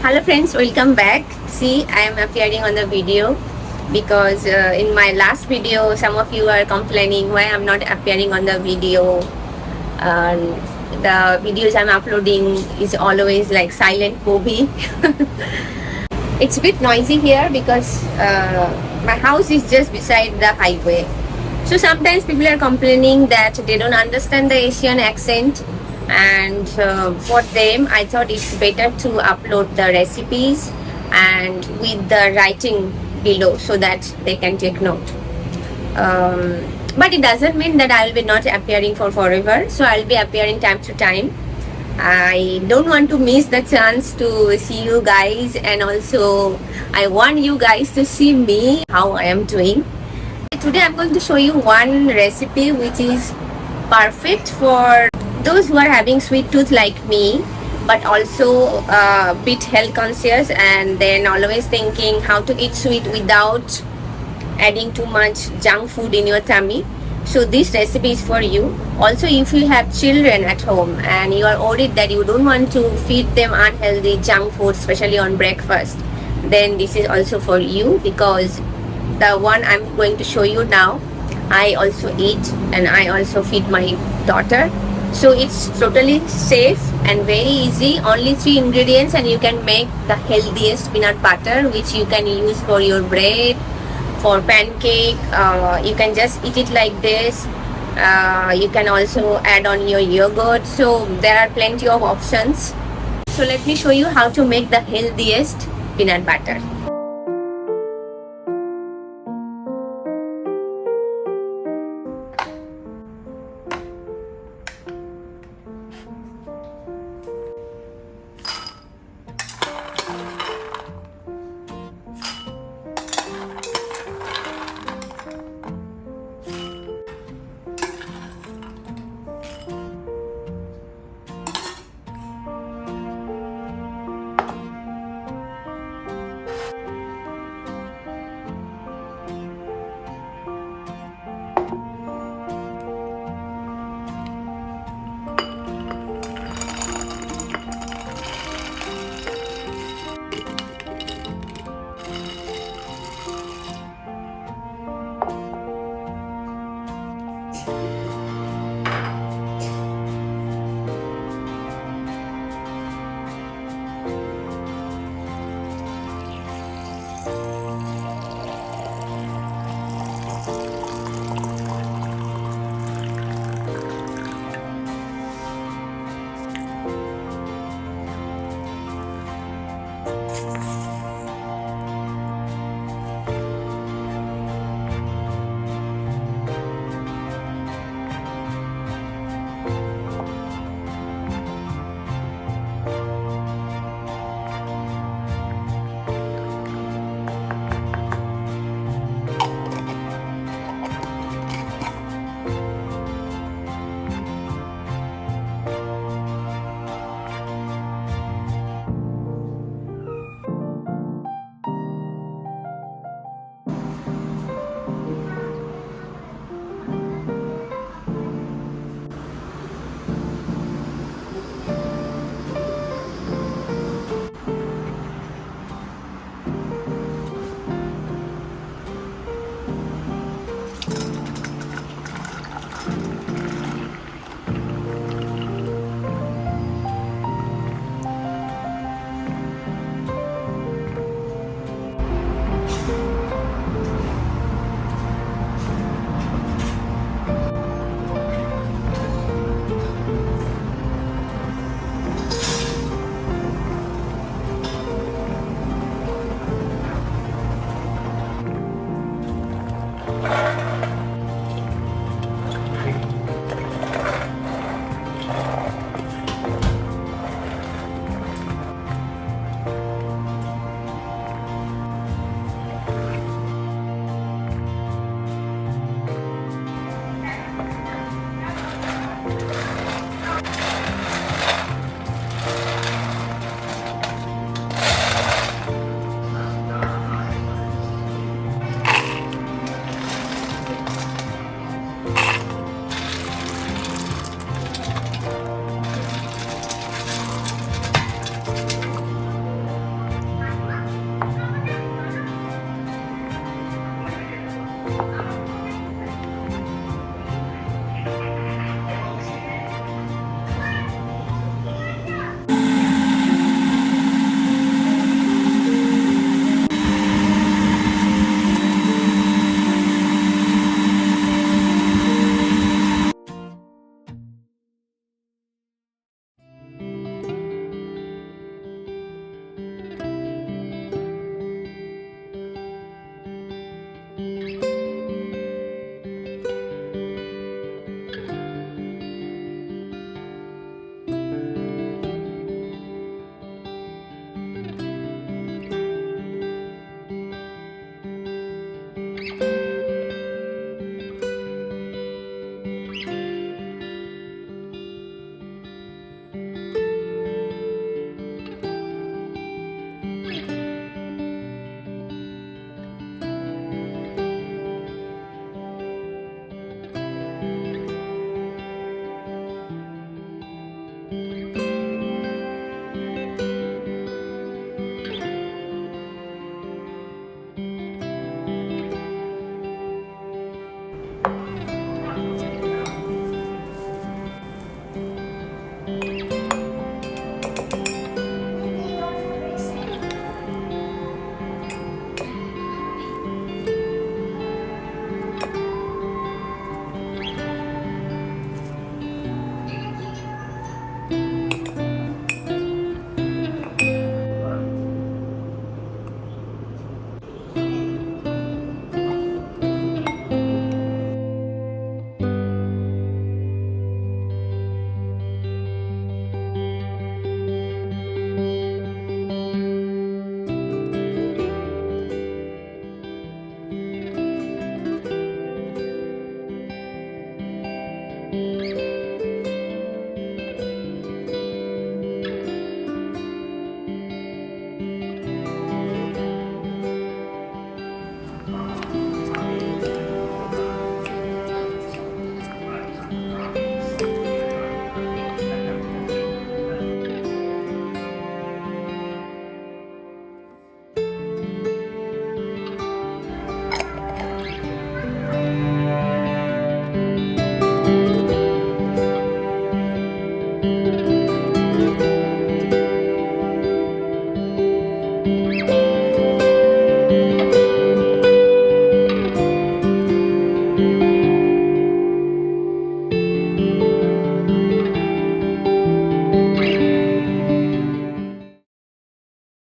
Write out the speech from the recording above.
Hello friends, welcome back. See, I am appearing on the video because in my last video some of you are complaining why I'm not appearing on the video. The videos I'm uploading is always like silent movie. It's a bit noisy here because my house is just beside the highway. So sometimes people are complaining that they don't understand the Asian accent, and for them I thought it's better to upload the recipes and with the writing below so that they can take note. But it doesn't mean that I will be not appearing for forever, so I'll be appearing time to time. I don't want to miss the chance to see you guys, and also I want you guys to see me how I am doing. Today I'm going to show you one recipe which is perfect for those who are having sweet tooth like me, but also a bit health conscious and then always thinking how to eat sweet without adding too much junk food in your tummy. So this recipe is for you. Also, if you have children at home and you are worried that you don't want to feed them unhealthy junk food, especially on breakfast, then this is also for you, because the one I'm going to show you now, I also eat and I also feed my daughter. So it's totally safe and very easy. Only 3 ingredients and you can make the healthiest peanut butter, which you can use for your bread, for pancake. You can just eat it like this. You can also add on your yogurt. So there are plenty of options. So let me show you how to make the healthiest peanut butter.